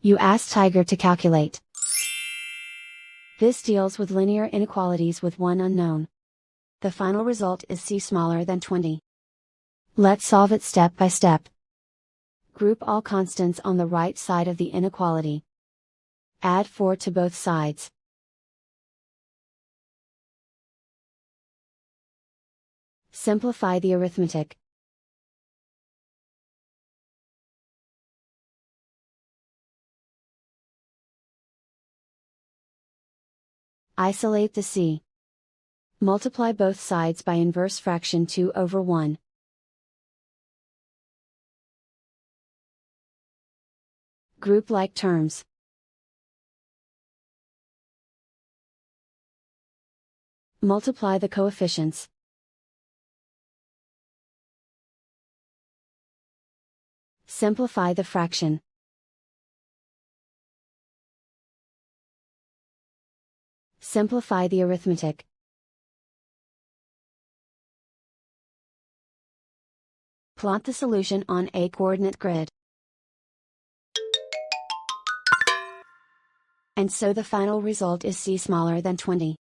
You ask Tiger to calculate. This deals with linear inequalities with one unknown. The final result is c smaller than 20. Let's solve it step by step. Group all constants on the right side of the inequality. Add 4 to both sides. Simplify the arithmetic. Isolate the c. Multiply both sides by inverse fraction 2 over 1. Group like terms. Multiply the coefficients. Simplify the fraction. Simplify the arithmetic. Plot the solution on a coordinate grid. And so the final result is c smaller than 20.